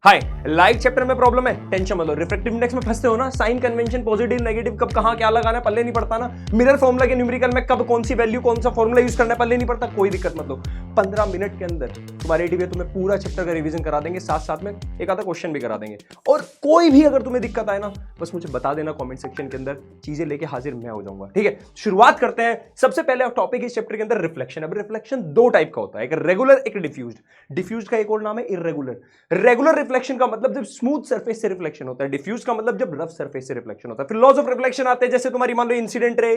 हाय, light chapter में problem है, tension मत लो। रिफ्रैक्टिव इंडेक्स में फंसते हो ना, साइन कन्वेंशन पॉजिटिव नेगेटिव कब कहां क्या लगाना है पल्ले नहीं पड़ता ना। मिरर फॉर्मूला के न्यूमेरिकल में कब कौन सी वैल्यू कौन सा फॉर्मूला यूज करना है पल्ले नहीं पड़ता, कोई दिक्कत मत लो। 15 मिनट के अंदर तुम्हारे टीवी तुम्हें पूरा चैप्टर का रिवीजन करा देंगे, साथ साथ में एक आधा क्वेश्चन भी करा देंगे। और कोई भी अगर तुम्हें दिक्कत आए ना, बस मुझे बता देना कॉमेंट सेक्शन के अंदर, चीजें लेके हाजिर मैं हो जाऊंगा। ठीक है, शुरुआत करते हैं। सबसे पहले टॉपिक इस चैप्टर के अंदर रिफ्लेक्शन। अब रिफ्लेक्शन दो टाइप का होता है, एक रेगुलर एक डिफ्यूज्ड। डिफ्यूज्ड का एक और नाम है इर्रेगुलर। रेगुलर रिफ्लेक्शन का मतलब जब स्मूथ सरफेस से रिफ्लेक्शन होता है, डिफ्यूज का मतलब जब रफ सरफेस से रिफ्लेक्शन होता है। फिर लॉज ऑफ रिफ्लेक्शन आते हैं, जैसे तुम्हारी मान लो इंसिडेंट रे,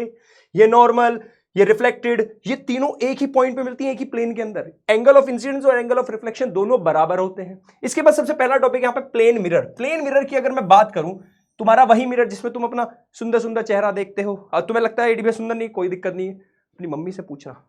ये नॉर्मल, ये रिफ्लेक्टेड, ये तीनों एक ही पॉइंट पे मिलती हैं, एक ही प्लेन के अंदर। एंगल ऑफ इंसिडेंस और एंगल ऑफ रिफ्लेक्शन दोनों बराबर होते हैं। इसके बाद सबसे पहला टॉपिक यहां पे प्लेन मिरर। प्लेन मिरर की अगर मैं बात करूं, तुम्हारा वही मिरर जिसमें तुम अपना सुंदर सुंदर चेहरा देखते हो और तुम्हें लगता है एडीबी सुंदर नहीं, कोई दिक्कत नहीं है, अपनी मम्मी से पूछना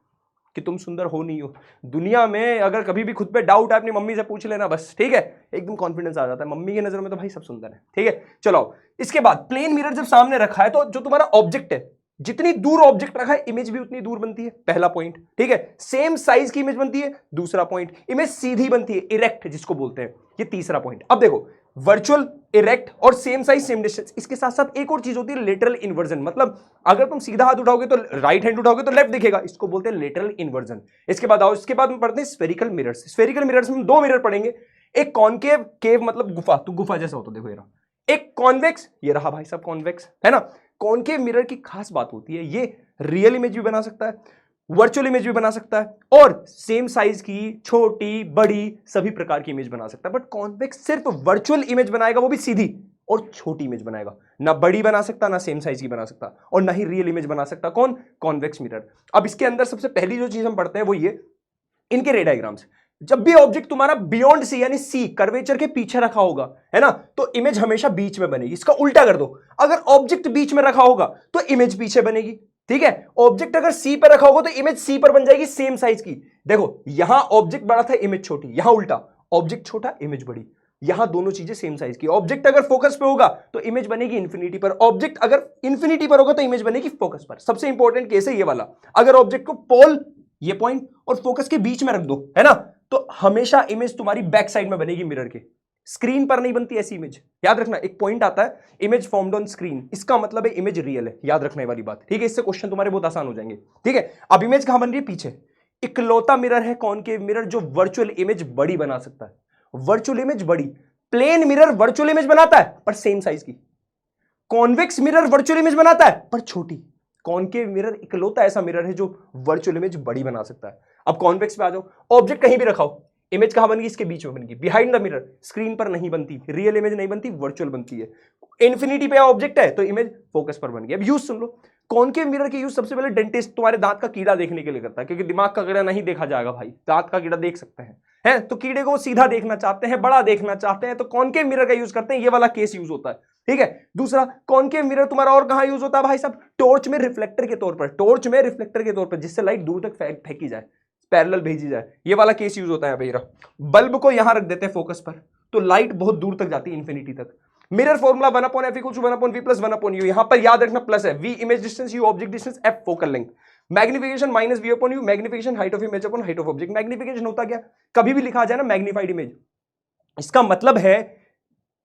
कि तुम सुंदर हो नहीं हो। दुनिया में अगर कभी भी खुद पे डाउट है, अपनी मम्मी से पूछ लेना बस, ठीक है, एकदम कॉन्फिडेंस आ जाता है। मम्मी की नजर में तो भाई सब सुंदर है। ठीक है, चलो इसके बाद प्लेन मिरर जब सामने रखा है तो जो तुम्हारा ऑब्जेक्ट है, जितनी दूर ऑब्जेक्ट रखा है इमेज भी उतनी दूर बनती है, पहला पॉइंट। ठीक है, सेम साइज की इमेज बनती है, दूसरा पॉइंट। इमेज सीधी बनती है, इरेक्ट जिसको बोलते हैं, ये तीसरा पॉइंट। अब देखो, वर्चुअल, इरेक्ट और सेम साइज सेम डिस्टेंस। इसके साथ साथ एक और चीज होती है लेटरल इन्वर्जन। मतलब अगर तुम सीधा हाथ उठाओगे तो राइट हैंड उठाओगे तो लेफ्ट दिखेगा, इसको बोलते हैं लेटरल इन्वर्जन। इसके बाद आओ, इसके बाद हम पढ़ते हैं स्फेरिकल मिरर्स। स्फेरिकल मिरर्स में दो मिरर पढ़ेंगे, एक कॉनकेव, केव मतलब गुफा, तो गुफा जैसा होता है, देखो ये रहा। एक कॉन्वेक्स, ये रहा भाई साहब कॉन्वेक्स, है ना। कॉनकेव मिरर की खास बात होती है, ये रियल इमेज भी बना सकता है, वर्चुअल इमेज भी बना सकता है, और सेम साइज की छोटी बड़ी सभी प्रकार की इमेज बना सकता है। बट कॉन्वेक्स सिर्फ वर्चुअल इमेज बनाएगा, वो भी सीधी और छोटी इमेज बनाएगा, ना बड़ी बना सकता, ना सेम साइज की बना सकता, और ना ही रियल इमेज बना सकता। कौन? Convex mirror. अब इसके अंदर सबसे पहली जो चीज हम पढ़ते हैं वो ये, इनके रे डायग्राम्स। जब भी ऑब्जेक्ट तुम्हारा बियॉन्ड सी यानी सी कर्वेचर के पीछे रखा होगा, है ना, तो इमेज हमेशा बीच में बनेगी। इसका उल्टा कर दो, अगर ऑब्जेक्ट बीच में रखा होगा तो इमेज पीछे बनेगी। ठीक है, ऑब्जेक्ट अगर सी पर रखा होगा तो इमेज सी पर बन जाएगी, सेम साइज की। देखो यहां ऑब्जेक्ट बड़ा था, इमेज छोटी, यहां उल्टा, ऑब्जेक्ट छोटा इमेज बड़ी, यहां दोनों चीजें सेम साइज की। ऑब्जेक्ट अगर फोकस पे होगा तो इमेज बनेगी इंफिनिटी पर, ऑब्जेक्ट अगर इंफिनिटी पर होगा तो इमेज बनेगी फोकस पर। सबसे इंपॉर्टेंट केस है ये वाला, अगर ऑब्जेक्ट को पोल, ये पॉइंट और फोकस के बीच में रख दो, है ना, तो हमेशा इमेज तुम्हारी बैक साइड में बनेगी मिरर के, स्क्रीन पर नहीं बनती ऐसी इमेज। याद रखना, एक पॉइंट आता है इमेज फॉर्म्ड ऑन स्क्रीन, इसका मतलब है इमेज रियल है, याद रखने वाली बात। ठीक है, इससे क्वेश्चन तुम्हारे बहुत आसान हो जाएंगे। ठीक है, अब इमेज कहां बन रही है? पीछे। इकलौता मिरर है कॉनकेव मिरर जो वर्चुअल इमेज बड़ी बना सकता है, वर्चुअल इमेज बड़ी। प्लेन मिरर वर्चुअल इमेज बनाता है पर सेम साइज की, कॉन्वेक्स मिरर वर्चुअल इमेज बनाता है पर छोटी। कॉनकेव मिरर इकलौता ऐसा मिरर है जो वर्चुअल इमेज बड़ी बना सकता है। अब कॉन्वेक्स पे आ जाओ, ऑब्जेक्ट कहीं भी रखाओ, इमेज कहां बनेगी? इसके बीच में बनेगी, बिहाइंड द मिरर, स्क्रीन पर नहीं बनती, रियल इमेज नहीं बनती, वर्चुअल बनती है। इन्फिनिटी पे ऑब्जेक्ट है तो इमेज फोकस पर बन गई। अब यूज सुन लो, कॉनकेव मिरर के यूज सबसे पहले डेंटिस्ट तुम्हारे दांत का कीड़ा देखने के लिए करता है, क्योंकि दिमाग का कीड़ा नहीं देखा जाएगा भाई, दांत का कीड़ा देख सकते हैं, है तो कीड़े को सीधा देखना चाहते हैं, बड़ा देखना चाहते हैं, तो कॉनकेव मिरर का यूज करते हैं, ये वाला केस यूज होता है। ठीक है, दूसरा कॉनकेव मिरर तुम्हारा और कहां यूज होता है भाई साहब? टॉर्च में रिफ्लेक्टर के तौर पर, टॉर्च में रिफ्लेक्टर के तौर पर, जिससे लाइट दूर तक फेंकी जाए, पैरेलल भेजी जाए, ये वाला केस यूज होता है भैया। बल्ब को यहां रख देते हैं फोकस पर, तो लाइट बहुत दूर तक जाती है, इंफिनिटी तक। Mirror formula 1/f = 1/v + 1/u, यहां पर याद रखना प्लस है, v image distance, u object distance, f focal length. Magnification -v/u, magnification height of image upon height of object. Magnification होता क्या? कभी भी लिखा जाए ना मैग्नीफाइड इमेज, इसका मतलब है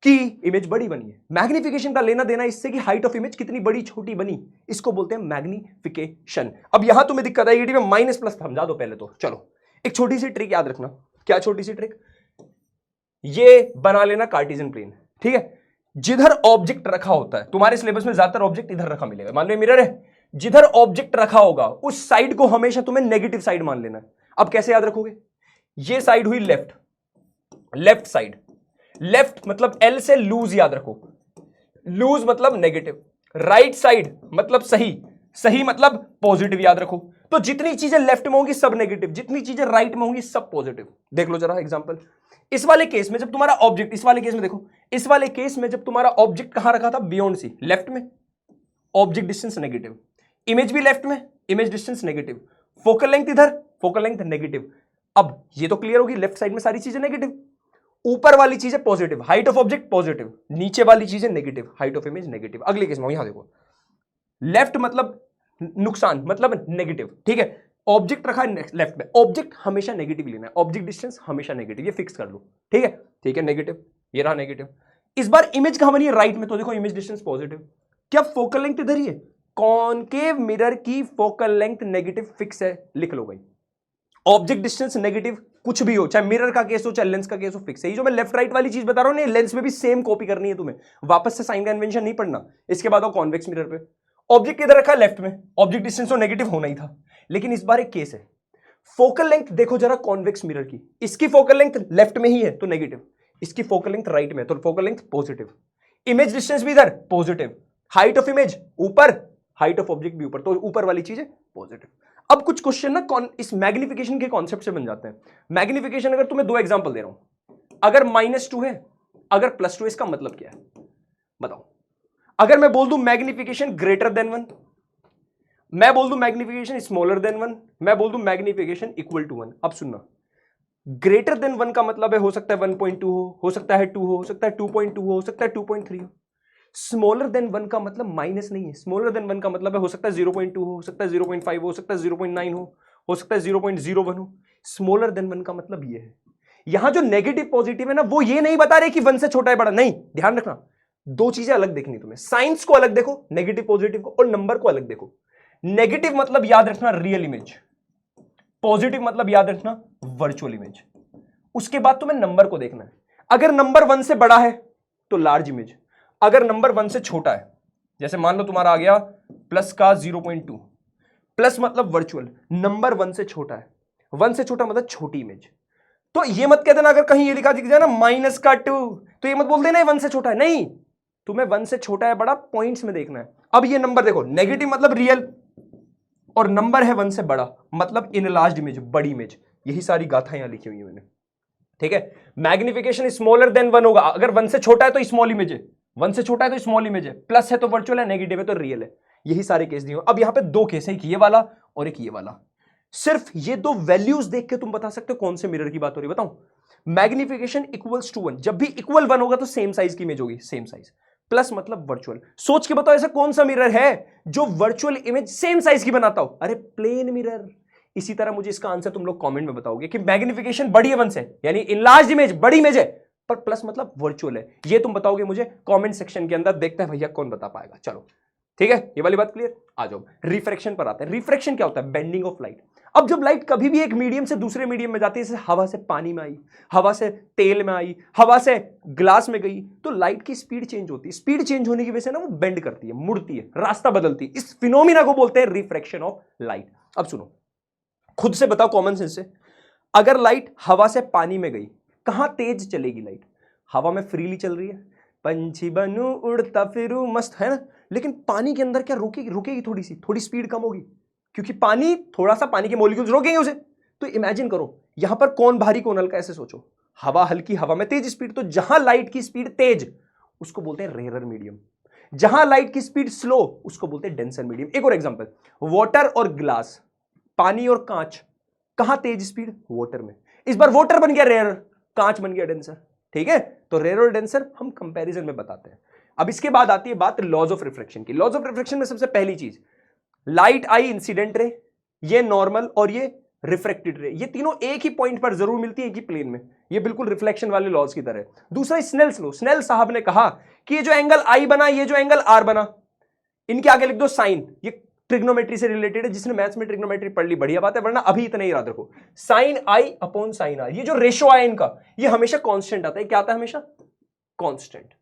कि इमेज बड़ी बनी है। मैग्निफिकेशन का लेना देना इससे कि हाइट ऑफ इमेज कितनी बड़ी छोटी बनी, इसको बोलते हैं मैग्निफिकेशन। अब यहां तुम्हें दिक्कत आएगी में माइनस प्लस समझा दो पहले तो। चलो एक छोटी सी ट्रिक याद रखना। क्या छोटी सी ट्रिक? ये बना लेना कार्टेशियन प्लेन। ठीक है, जिधर ऑब्जेक्ट रखा होता है, तुम्हारे सिलेबस में ज्यादातर ऑब्जेक्ट इधर रखा मिलेगा, मान लो मिरर है, जिधर ऑब्जेक्ट रखा होगा उस साइड को हमेशा तुम्हें नेगेटिव साइड मान लेना है। अब कैसे याद रखोगे? ये साइड हुई लेफ्ट, लेफ्ट साइड, लेफ्ट मतलब एल से लूज याद रखो, लूज मतलब नेगेटिव, राइट साइड मतलब सही, सही मतलब पॉजिटिव याद रखो। तो जितनी चीजें लेफ्ट में होंगी सब नेगेटिव, जितनी चीजें राइट में होंगी सब पॉजिटिव। देख लो जरा एग्जांपल, इस वाले केस में जब तुम्हारा ऑब्जेक्ट, इस वाले केस में देखो, इस वाले केस में जब तुम्हारा ऑब्जेक्ट कहां रखा था? बियॉन्ड सी, लेफ्ट में, ऑब्जेक्ट डिस्टेंस नेगेटिव, इमेज भी लेफ्ट में, image distance negative, focal length इधर, फोकल लेंथ नेगेटिव। अब ये तो क्लियर होगी, लेफ्ट साइड में सारी चीजें नेगेटिव, ऊपर वाली चीजें positive, height of object positive, नीचे वाली चीजें negative, height of image negative. अगले केस में यहां देखो, लेफ्ट मतलब नुकसान मतलब नेगेटिव। ठीक है, ऑब्जेक्ट रखा है लेफ्ट में, ऑब्जेक्ट हमेशा नेगेटिव लेना है, ऑब्जेक्ट डिस्टेंस हमेशा नेगेटिव, ये फिक्स कर लो। ठीक है, ठीक है, नेगेटिव। ये रहा नेगेटिव। इस बार इमेज कहां बनी है? राइट में, तो देखो इमेज डिस्टेंस पॉजिटिव। क्या फोकल लेंथ इधर ही है? कॉनकेव मिरर की फोकल लेंथ नेगेटिव फिक्स है, लिख लो भाई। ऑब्जेक्ट डिस्टेंस नेगेटिव कुछ भी हो, चाहे मिरर का केस हो चाहे लेंस का केस हो, फिक्स है। ये जो मैं लेफ्ट राइट वाली चीज बता रहा हूं, लेंस में भी सेम कॉपी करनी है तुम्हें, वापस से साइन कन्वेंशन नहीं पढ़ना। इसके बाद आओ कॉन्वेक्स मिरर पे। ऑब्जेक्ट इधर रखा है लेफ्ट में, ऑब्जेक्ट डिस्टेंस तो नेगेटिव होना ही था, लेकिन इस बार एक केस है। फोकल लेंथ देखो जरा कॉन्वेक्स मिरर की, इसकी फोकल लेंथ लेफ्ट में ही है तो नेगेटिव, इसकी फोकल लेंथ राइट में तो focal length positive. Image distance भी इधर पॉजिटिव, हाइट ऑफ इमेज ऊपर, हाइट ऑफ ऑब्जेक्ट भी ऊपर, तो ऊपर वाली चीज है पॉजिटिव। अब कुछ क्वेश्चन ना इस मैग्निफिकेशन के कॉन्सेप्ट से बन जाते हैं। मैग्निफिकेशन अगर तुम्हें दो एग्जांपल दे रहा हूं, अगर -2 है, अगर +2 है, इसका मतलब क्या है बताओ? अगर मैं बोल दूं मैग्निफिकेशन ग्रेटर देन 1, मैं बोल दूं मैग्निफिकेशन स्मॉलर देन 1, मैं बोल दूं मैग्निफिकेशन इक्वल टू 1। अब सुनना, ग्रेटर देन 1 का मतलब है हो सकता है 1.2 हो सकता है 2 हो सकता है 2.2 हो सकता है 2.3 हो। स्मॉलर देन 1 का मतलब माइनस नहीं है, स्मॉलर देन 1 का मतलब है हो सकता है 0.2 हो सकता है 0.5 हो सकता है 0.9 हो सकता है 0.01 हो। स्मॉलर देन 1 का मतलब ये है। यहां जो नेगेटिव पॉजिटिव है ना, वो ये नहीं बता रहे कि 1 से छोटा है बड़ा, नहीं, ध्यान रखना, दो चीजें अलग देखनी तुम्हें। साइंस को अलग देखो, नेगेटिव पॉजिटिव को, और नंबर को अलग देखो। नेगेटिव मतलब याद रखना रियल इमेज, पॉजिटिव मतलब याद रखना वर्चुअल इमेज। उसके बाद तुम्हें नंबर को देखना है। अगर नंबर 1 से बड़ा है तो लार्ज इमेज, अगर नंबर 1 से छोटा है, जैसे मान लो तुम्हारा आ गया प्लस का 0.2, प्लस मतलब वर्चुअल, नंबर 1 से छोटा है, 1 से छोटा मतलब छोटी इमेज। तो ये मत कह देना अगर कहीं ये लिखा दिख जाए ना -2, तो ये मत बोल देना 1 से छोटा है, नहीं, तुम्हें 1 से छोटा है बड़ा पॉइंट्स में देखना है। अब ये नंबर देखो, नेगेटिव मतलब रियल, और नंबर है 1 से बड़ा मतलब इनलार्ज्ड इमेज, बड़ी इमेज। यही सारी गाथा यहां लिखी हुई है मैंने, ठीक है। मैग्निफिकेशन स्मॉलर देन 1 होगा, अगर 1 से छोटा है तो स्मॉल इमेज है, 1 से छोटा है तो स्मॉल इमेज है, प्लस है तो वर्चुअल है, नेगेटिव है तो रियल है। यही सारे केस दिए। अब यहां पे दो केस है, एक ये वाला और एक ये वाला। सिर्फ ये दो वैल्यूज देख के तुम बता सकते हो कौन से मिरर की बात हो रही है। बताओ, मैग्निफिकेशन इक्वल्स टू 1, जब भी इक्वल 1 होगा तो सेम साइज की इमेज होगी, सेम साइज। प्लस मतलब वर्चुअल। सोच के बताओ ऐसा कौन सा मिरर है जो वर्चुअल इमेज सेम साइज की बनाता हो? अरे प्लेन मिरर। इसी तरह मुझे इसका आंसर तुम लोग कमेंट में बताओगे कि मैग्निफिकेशन बड़ी है 1 से, यानी इनलार्ज इमेज, बड़ी इमेज है, पर प्लस मतलब वर्चुअल है। ये तुम बताओगे मुझे कमेंट सेक्शन के अंदर, देखते हैं भैया कौन बता पाएगा। चलो ठीक है, ये वाली बात क्लियर। आ जाओ रिफ्रैक्शन पर आते हैं। रिफ्रैक्शन क्या होता है? Bending of light. अब जब लाइट कभी भी एक मीडियम से दूसरे मीडियम में जाती है, जैसे हवा से पानी में आई, हवा से तेल में आई, हवा से ग्लास में गई, तो लाइट की स्पीड चेंज होती है। स्पीड चेंज होने की वजह से ना वो बेंड करती है, मुड़ती है, रास्ता बदलती है। इस फिनोमिना को बोलते हैं रिफ्रैक्शन ऑफ लाइट। अब सुनो, खुद से बताओ कॉमन सेंस से, अगर लाइट हवा से पानी में गई, कहां तेज चलेगी लाइट? हवा में फ्रीली चल रही है, पंछी बनू उड़ता फिरू मस्त, है ना। लेकिन पानी के अंदर क्या रुकेगी? रुकेगी थोड़ी स्पीड कम होगी, क्योंकि पानी थोड़ा सा, पानी के मॉलिक्यूल्स रोकेंगे उसे। तो इमेजिन करो यहां पर कौन भारी कौन हल्का, ऐसे सोचो। हवा हल्की, हवा में तेज स्पीड, तो जहां लाइट की स्पीड तेज उसको बोलते हैं रेयरर मीडियम, जहां लाइट की स्पीड स्लो उसको बोलते हैं डेंसर मीडियम। एक और एग्जांपल, वाटर और ग्लास, पानी और कांच, कहां तेज स्पीड? वाटर में। इस बार वाटर बन गया रेयर, कांच बन गया डेंसर, ठीक है। तो रेयर और डेंसर हम कंपैरिजन में बताते हैं। अब इसके बाद आती है बात लॉज ऑफ रिफ्रैक्शन की। लॉज ऑफ रिफ्रैक्शन में सबसे पहली चीज, लाइट आई इंसिडेंट रे, ये नॉर्मल और ये रिफ्रैक्टेड रे, ये तीनों एक ही पॉइंट पर जरूर मिलती है, एक ही प्लेन में। ये बिल्कुल रिफ्लेक्शन वाले लॉज की तरह। दूसरा स्नेल्स लॉ, स्नेल साहब ने कहा कि ये जो एंगल आई बना, ये जो एंगल आर बना, इनके आगे लिख दो साइन। ये ट्रिग्नोमेट्री से रिलेटेड है, जिसने मैथ्स में ट्रिग्नोमेट्री पढ़ ली बढ़िया बात है, वरना अभी इतना ही याद रखो, sine I upon sine R. ये जो रेशो आया इनका, ये हमेशा कांस्टेंट आता है। क्या आता है? हमेशा कांस्टेंट।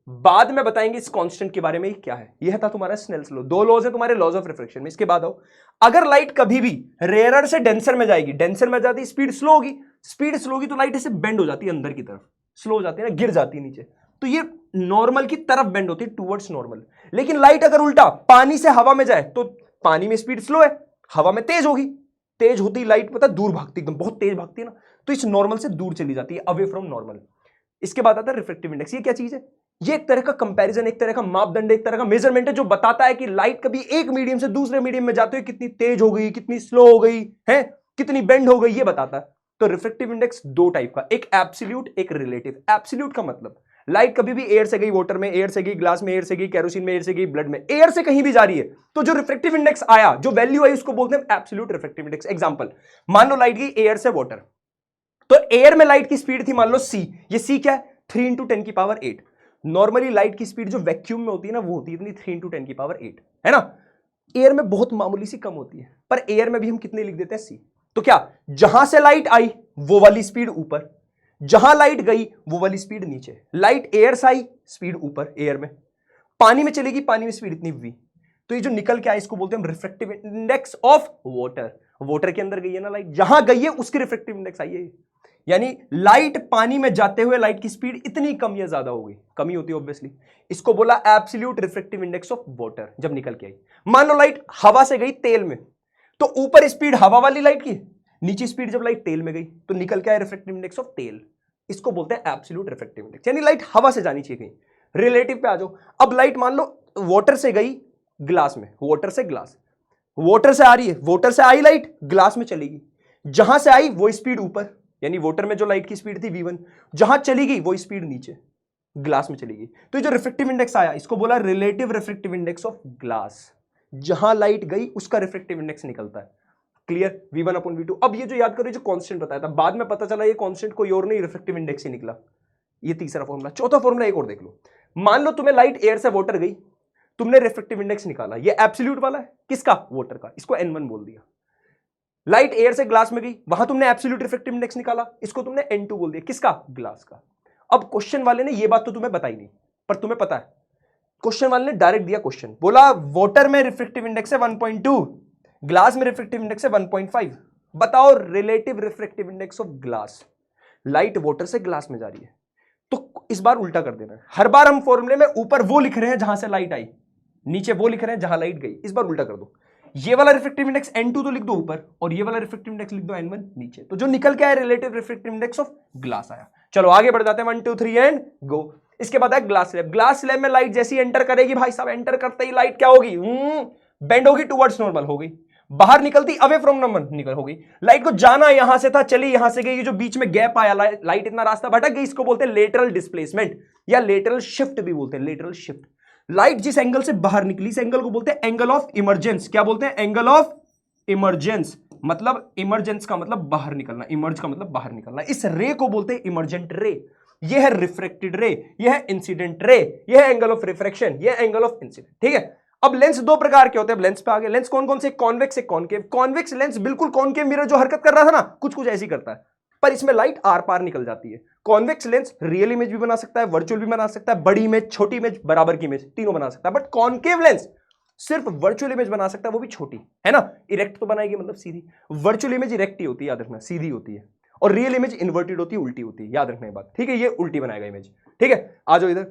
बाद में बताएंगे इस कांस्टेंट के बारे में क्या है। यह था तुम्हारा स्नेल्स लॉ। दो लॉज है तुम्हारे लॉज ऑफ रिफ्रैक्शन में। इसके बाद आओ, अगर लाइट कभी भी रेयरर से डेंसर में जाएगी, डेंसर में जाती स्पीड स्लो होगी, स्पीड स्लो होगी तो लाइट ऐसे बेंड हो जाती है अंदर की तरफ, स्लो हो जाती है ना, गिर जाती है नीचे, तो ये नॉर्मल की तरफ बेंड होती है, टुवर्ड्स नॉर्मल। लेकिन लाइट अगर उल्टा पानी से हवा में जाए तो पानी में स्पीड स्लो है, हवा में तेज होगी, तेज होती लाइट पता दूर भागती, एकदम बहुत तेज भागती है ना, तो इस नॉर्मल से दूर चली जाती है, अवे फ्रॉम नॉर्मल। इसके बाद आता है रिफ्रैक्टिव इंडेक्स। ये क्या चीज है? ये एक तरह का कंपैरिजन, एक तरह का मापदंड, एक तरह का मेजरमेंट है, जो बताता है कि लाइट कभी एक मीडियम से दूसरे मीडियम में जाते हुए कितनी तेज हो गई, कितनी स्लो हो गई है, कितनी बेंड हो गई, ये बताता है। तो रिफ्रैक्टिव इंडेक्स दो टाइप का, एक एब्सोल्यूट, एक रिलेटिव। एब्सोल्यूट का मतलब लाइट कभी भी एयर से गई वाटर में, एयर से गई ग्लास में, एयर से गई केरोसिन में, एयर से गई ब्लड में, एयर से कहीं भी जा रही है, तो जो रिफ्रैक्टिव इंडेक्स आया, जो वैल्यू आई, उसको बोलते हैं एब्सोल्यूट रिफ्रैक्टिव इंडेक्स। एग्जांपल, मान लो लाइट गई एयर से वाटर, तो एयर में लाइट की स्पीड थी मान लो c। ये c क्या है? 3 इंटू 10 की पावर 8। नॉर्मली लाइट की स्पीड जो वैक्यूम में होती है ना वो होती है इतनी 3 इंटू 10 की पावर 8, है ना। एयर में बहुत मामूली सी कम होती है, पर एयर में भी हम कितने लिख देते हैं, c। तो क्या, जहां से लाइट आई वो वाली स्पीड ऊपर, जहां लाइट गई वो वाली स्पीड नीचे। लाइट एयर से आई, स्पीड ऊपर एयर में, पानी में चलेगी, पानी में स्पीड इतनी v। तो ये जो निकल के आया इसको बोलते हैं हम refractive index of water. Water के अंदर गई है ना लाइट, जहां गई है उसकी रिफ्रैक्टिव इंडेक्स आई है। यानी लाइट पानी में जाते हुए लाइट की स्पीड इतनी कम या ज्यादा हो गई, कमी होती है ऑब्वियसली, इसको बोला absolute refractive index of water जब निकल के आई। मान लो लाइट हवा से गई तेल में, तो ऊपर स्पीड हवा वाली लाइट की, नीचे स्पीड जब लाइट तेल में गई तो निकल के आया रिफ्रैक्टिव इंडेक्स ऑफ तेल। इसको बोलते हैं एब्सोल्यूट रिफ्रैक्टिव इंडेक्स, यानी लाइट हवा से जानी चाहिए कहीं। रिलेटिव पे आ जाओ, अब लाइट मान लो वाटर से गई ग्लास में, वाटर से ग्लास, वाटर से आ रही है, वाटर से आई लाइट ग्लास में चलेगी, जहां से आई वो स्पीड ऊपर, यानी वाटर में जो लाइट की स्पीड थी v1, जहां चली गई वो स्पीड नीचे ग्लास में चली गई। तो ये जो रिफ्रैक्टिव इंडेक्स आया इसको बोला relative refractive index of glass. जहां लाइट गई उसका रिफ्रैक्टिव इंडेक्स निकलता है। Clear, v1 upon v2। अब ये जो याद करो, जो कांस्टेंट बताया था, बाद में पता चला ये कांस्टेंट कोई और नहीं, रिफ्रैक्टिव इंडेक्स ही निकला। ये तीसरा फॉर्मूला। चौथा फॉर्मूला एक और देख लो, मान लो तुम्हें लाइट एयर से वाटर गई, तुमने रिफ्रैक्टिव इंडेक्स निकाला, ये एब्सोल्यूट वाला है, किसका, वाटर का, इसको n1 बोल दिया। लाइट एयर से ग्लास में गई, वहां तुमने एब्सोल्यूट रिफ्रैक्टिव इंडेक्स निकाला, इसको तुमने n2 बोल दिया, किसका, ग्लास का। अब क्वेश्चन वाले ने ये बात तो तुम्हें बताई नहीं, पर तुम्हें पता है, क्वेश्चन वाले ने डायरेक्ट दिया क्वेश्चन, बोला वाटर में रिफ्रैक्टिव इंडेक्स है 1.2, ग्लास में रिफ्रैक्टिव इंडेक्स है 1.5, बताओ relative refractive index of glass. Light water से ग्लास में जा रही है, तो इस बार उल्टा कर देना है। हर बार हम फॉर्मूले में ऊपर वो लिख रहे हैं जहां से लाइट आई, नीचे वो लिख रहे हैं जहां लाइट गई, इस बार उल्टा कर दो। ये वाला रिफ्रैक्टिव इंडेक्स n2 तो लिख दो ऊपर, और ये वाला रिफ्रैक्टिव इंडेक्स लिख दो n1 नीचे। तो जो निकल के आया relative refractive index of glass आया। चलो आगे बढ़ जाते हैं, 1 2 3 एंड गो। इसके बाद है ग्लास स्लैब। ग्लास स्लैब में लाइट जैसी एंटर करेगी भाई साहब, एंटर करते ही लाइट क्या होगी, बेंड होगी टुवर्ड्स नॉर्मल हो गई, बाहर निकलती अवे फ्रॉम नॉर्मल निकल हो गई। लाइट को जाना यहां से था, चली यहां से गई, जो बीच में गैप आया, लाइट इतना रास्ता भटक गई, इसको बोलते हैं लेटरल डिस्प्लेसमेंट या लेटरल शिफ्ट भी बोलते हैं, लेटरल शिफ्ट। लाइट जिस एंगल से बाहर निकली, इस एंगल को बोलते हैं एंगल ऑफ इमरजेंस। क्या बोलते हैं, एंगल ऑफ इमरजेंस। मतलब इमरजेंस का मतलब बाहर निकलना, इमर्ज का मतलब बाहर निकलना। इस रे को बोलते हैं इमरजेंट रे। यह है रिफ्रैक्टेड रे, यह है इंसिडेंट रे, यह है एंगल ऑफ रिफ्रैक्शन, यह एंगल ऑफ इंसिडेंट। ठीक है, अब लेंस दो प्रकार के होते हैं, लेंस पे आ गए। लेंस कौन कौन से, कॉन्वेक्स एक कॉन्केव। कॉन्वेक्स लेंस बिल्कुल कॉन्केव मिरर जो हरकत कर रहा था ना, कुछ कुछ ऐसी करता है, पर इसमें लाइट आर पार निकल जाती है। कॉन्वेक्स लेंस रियल इमेज भी बना सकता है, वर्चुअल भी बना सकता है, बड़ी इमेज, छोटी इमेज, बराबर की इमेज, तीनों बना सकता है। बट कॉन्केव लेंस सिर्फ वर्चुअल इमेज बना सकता है, वो भी छोटी, है ना। इरेक्ट तो बनाएगी मतलब सीधी, वर्चुअल इमेज इरेक्ट ही होती है, याद रखना, सीधी होती है। और रियल इमेज इन्वर्टेड होती है, उल्टी होती है, याद रखना ये बात, ठीक है। ये उल्टी बनाएगा इमेज, ठीक है। आ जाओ इधर,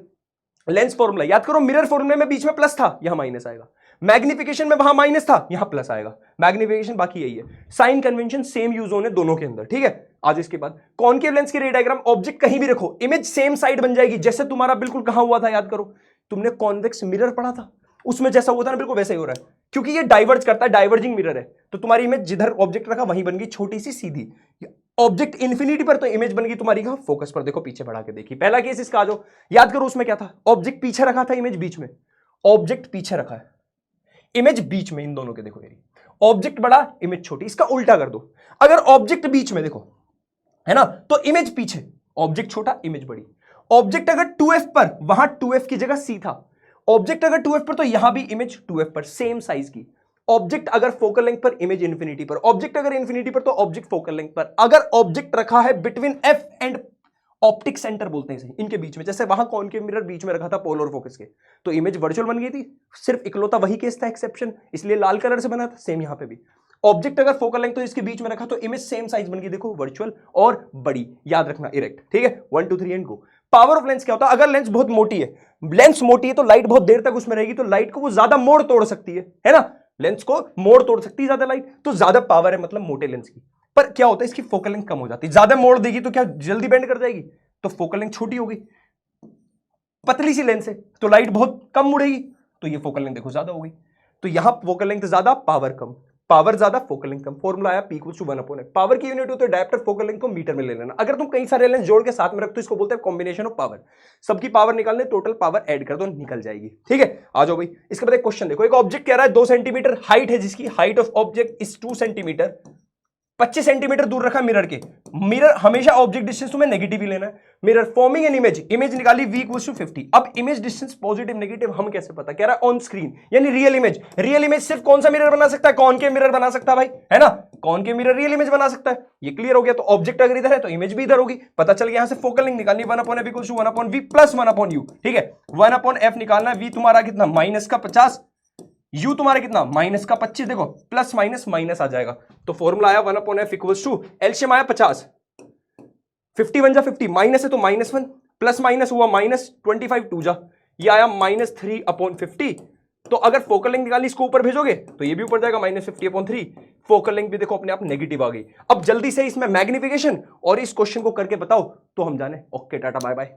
लेंस फॉर्मूला याद करो। मिरर फॉर्मूले में बीच में प्लस था, यहां माइनस आएगा। मैग्निफिकेशन में वहां माइनस था, यहां प्लस आएगा। मैग्निफिकेशन बाकी यही है। साइन कन्वेंशन सेम यूज होने दोनों के अंदर, ठीक है। आज इसके बाद कॉन्केव लेंस की रे डायग्राम, ऑब्जेक्ट कहीं भी रखो, इमेज सेम साइड बन जाएगी। जैसे तुम्हारा बिल्कुल कहां हुआ था, याद करो, तुमने कॉन्वेक्स मिरर पढ़ा था, उसमें जैसा हुआ था ना, बिल्कुल वैसा ही हो रहा है, क्योंकि ये डाइवर्ज करता है, डाइवर्जिंग मिरर है। तो तुम्हारी इमेज जिधर ऑब्जेक्ट रखा वहीं बन गई छोटी सी सीधी। ऑब्जेक्ट इन्फिनिटी पर, तो इमेज बन गई तुम्हारी कहां, फोकस पर। देखो पीछे बढ़ा के देखी, पहला केस इसका आ जाओ, याद करो उसमें क्या था, ऑब्जेक्ट पीछे रखा था, इमेज बीच में। ऑब्जेक्ट पीछे रखा है, इमेज बीच में, इन दोनों के देखो, यारी ऑब्जेक्ट बड़ा, इमेज छोटी। इसका उल्टा कर दो, अगर ऑब्जेक्ट बीच में देखो, है ना, तो इमेज पीछे, ऑब्जेक्ट छोटा, इमेज बड़ी। ऑब्जेक्ट अगर 2f पर, वहां 2f की जगह c था। ऑब्जेक्ट अगर 2f पर, तो यहां भी इमेज 2f पर, सेम साइज की। ऑब्जेक्ट अगर फोकल लेंथ पर, इमेज इन्फिनिटी पर। ऑब्जेक्ट अगर इन्फिनिटी पर, तो ऑब्जेक्ट फोकल लेंथ पर। अगर ऑब्जेक्ट रखा है between f and optic centre बोलते हैं इसे, इनके बीच में, जैसे वहां कॉन्केव मिरर बीच में रखा था पोलर फोकस के, तो इमेज वर्चुअल बन गई थी। सिर्फ इकलौता वही केस था एक्सेप्शन, इसलिए लाल कलर से बना था। सेम यहां पे भी ऑब्जेक्ट अगर फोकल लेंथ तो इसके बीच में रखा, तो इमेज सेम साइज बन गई, देखो वर्चुअल और बड़ी, याद रखना, इरेक्ट, ठीक है। 1 2 3 and go. Power of lens क्या होता है, अगर लेंस बहुत मोटी है, लेंस मोटी है तो लाइट बहुत देर तक उसमें रहेगी, तो लाइट को वो ज्यादा मोड़ तोड़ सकती है ना, लेंस को मोड़ तोड़ सकती है ज्यादा लाइट, तो ज्यादा पावर है मतलब मोटे लेंस की। पर क्या होता है, इसकी फोकल लेंथ कम हो जाती है, ज्यादा मोड़ देगी तो क्या जल्दी बेंड कर जाएगी, तो फोकल लेंथ छोटी होगी। पतली सी लेंस है तो लाइट बहुत कम मुड़ेगी, तो ये फोकल लेंथ देखो ज्यादा होगी। तो यहां फोकल लेंथ ज्यादा, पावर कम, पावर ज्यादा, फोकल लेंथ कम। फॉर्मूला आया P = 1/f। पावर की यूनिट होती है डायरेक्टर, फोकल लेंथ को मीटर में ले लेना। अगर तुम कई सारे लेंस जोड़ के साथ में रखते हो, इसको बोलते हैं कॉम्बिनेशन ऑफ पावर। सबकी पावर निकालने, टोटल पावर ऐड कर दो, निकल जाएगी, ठीक है। आ जाओ भाई, इसके बाद एक क्वेश्चन देखो। एक ऑब्जेक्ट कह रहा है 2 सेंटीमीटर हाइट है, जिसकी height of object is 2 centimetre, 25 centimetre दूर रखा मिरर के। मिरर हमेशा ऑब्जेक्ट डिस्टेंस तुम्हें नेगेटिव ही लेना है। Mirror forming an image, image निकाली v इक्वल्स टू 50। अब इमेज डिस्टेंस पॉजिटिव नेगेटिव हम कैसे पता, कह रहा है ऑन स्क्रीन, यानी रियल इमेज। रियल इमेज सिर्फ कौन सा मिरर बना सकता है, कॉनकेव मिरर बना सकता है भाई, है ना, कॉनकेव मिरर रियल इमेज बना सकता है। ये क्लियर हो गया। तो ऑब्जेक्ट अगर इधर है तो इमेज भी इधर होगी। पता चल गया। यहां से फोकल लेंथ निकालनी 1/f equals to 1/v plus 1/u। ठीक है, 1/f निकालना है। v तुम्हारा कितना, माइनस का 50, u तुम्हारे कितना, माइनस का 25। देखो प्लस माइनस माइनस आ जाएगा, तो फॉर्मूला आया 1/f इक्वल्स टू, एलसीएम आया 50, 50 1 जा 50, माइनस है तो -1, प्लस माइनस हुआ -25 2 जा, ये आया -3/50। तो अगर फोकल लेंथ निकाली इसको ऊपर भेजोगे तो ये भी ऊपर जाएगा -50/3। फोकल लेंथ भी देखो अपने आप नेगेटिव आ गई। अब जल्दी से इसमें मैग्निफिकेशन और इस क्वेश्चन को करके बताओ तो हम जाने। Okay tata bye bye.